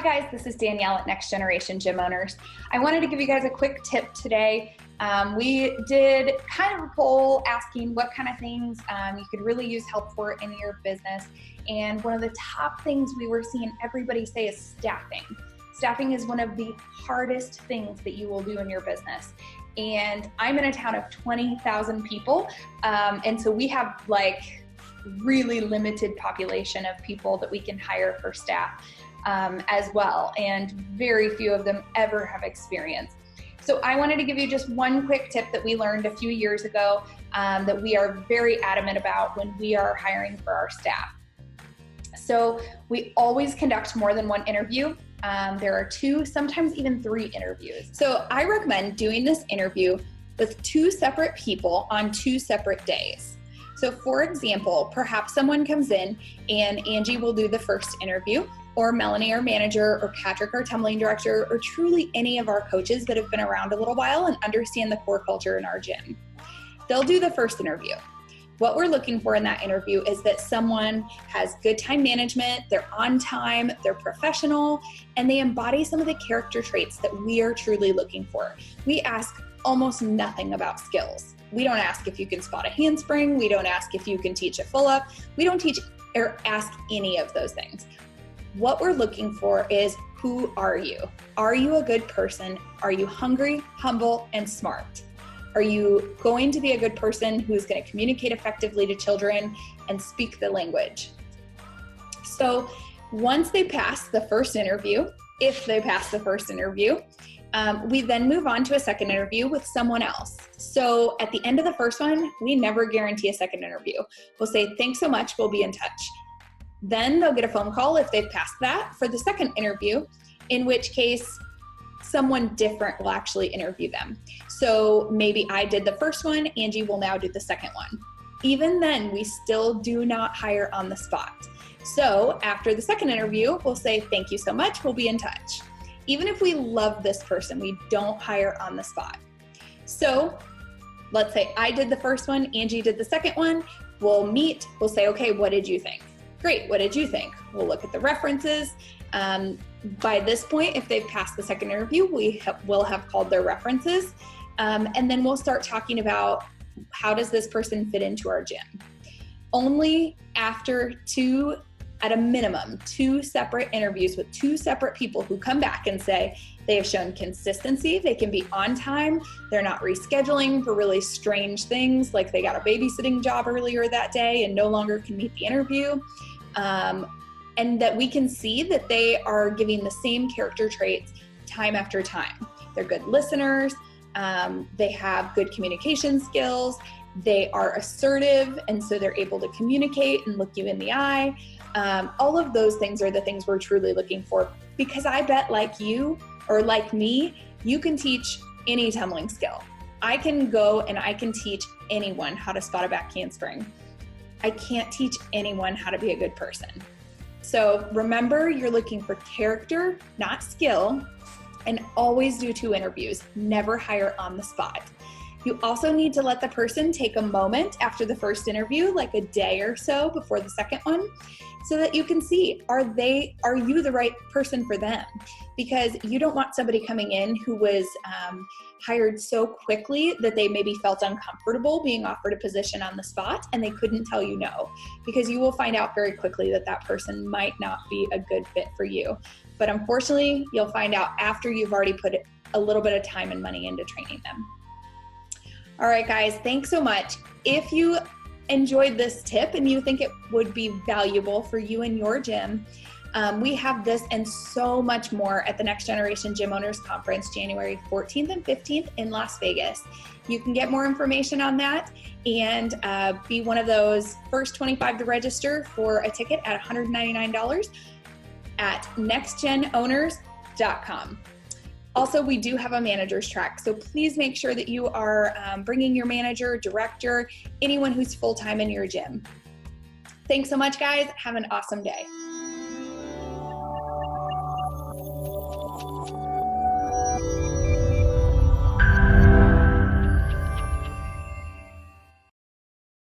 guys, this is Danielle at Next Generation Gym Owners. I wanted to give you guys a quick tip today. We did kind of a poll asking what kind of things you could really use help for in your business. And one of the top things we were seeing everybody say is staffing. Staffing is one of the hardest things that you will do in your business. And I'm in a town of 20,000 people. And so we have like really limited population of people that we can hire for staff as well. And very few of them ever have experience. So I wanted to give you just one quick tip that we learned a few years ago that we are very adamant about when we are hiring for our staff. So we always conduct more than one interview. There are 2, sometimes even 3 interviews. So I recommend doing this interview with 2 separate people on 2 separate days. So for example, perhaps someone comes in and Angie will do the first interview, or Melanie, our manager, or Patrick, our tumbling director, or truly any of our coaches that have been around a little while and understand the core culture in our gym. They'll do the first interview. What we're looking for in that interview is that someone has good time management, they're on time, they're professional, and they embody some of the character traits that we are truly looking for. We ask almost nothing about skills. We don't ask if you can spot a handspring. We don't ask if you can teach a full up. We don't teach or ask any of those things. What we're looking for is, who are you? Are you a good person? Are you hungry, humble, and smart? Are you going to be a good person who's going to communicate effectively to children and speak the language? So once they pass the first interview, if they pass the first interview, we then move on to a second interview with someone else. So at the end of the first one, we never guarantee a second interview. We'll say, thanks so much, we'll be in touch. Then they'll get a phone call if they've passed that for the second interview, in which case someone different will actually interview them. So maybe I did the first one, Angie will now do the second one. Even then, we still do not hire on the spot. So after the second interview, we'll say, thank you so much, we'll be in touch. Even if we love this person, we don't hire on the spot. So let's say I did the first one, Angie did the second one, we'll meet, we'll say, okay, what did you think? Great, what did you think? We'll look at the references. By this point, if they've passed the second interview, we'll have called their references. And then we'll start talking about, how does this person fit into our gym? Only after 2, at a minimum, 2 separate interviews with 2 separate people who come back and say they have shown consistency, they can be on time, they're not rescheduling for really strange things like they got a babysitting job earlier that day and no longer can meet the interview. And that we can see that they are giving the same character traits time after time. They're good listeners, they have good communication skills, they are assertive, and so they're able to communicate and look you in the eye. All of those things are the things we're truly looking for, because I bet like you or like me, you can teach any tumbling skill. I can go and I can teach anyone how to spot a back handspring. I can't teach anyone how to be a good person. So remember, you're looking for character, not skill, and always do 2 interviews. Never hire on the spot. You also need to let the person take a moment after the first interview, like a day or so before the second one, so that you can see, are you the right person for them? Because you don't want somebody coming in who was hired so quickly that they maybe felt uncomfortable being offered a position on the spot and they couldn't tell you no, because you will find out very quickly that that person might not be a good fit for you. But unfortunately, you'll find out after you've already put a little bit of time and money into training them. All right, guys, thanks so much. If you enjoyed this tip and you think it would be valuable for you and your gym, we have this and so much more at the Next Generation Gym Owners Conference, January 14th and 15th in Las Vegas. You can get more information on that and be one of those first 25 to register for a ticket at $199 at nextgenowners.com. Also, we do have a manager's track, so please make sure that you are bringing your manager, director, anyone who's full-time in your gym. Thanks so much, guys. Have an awesome day.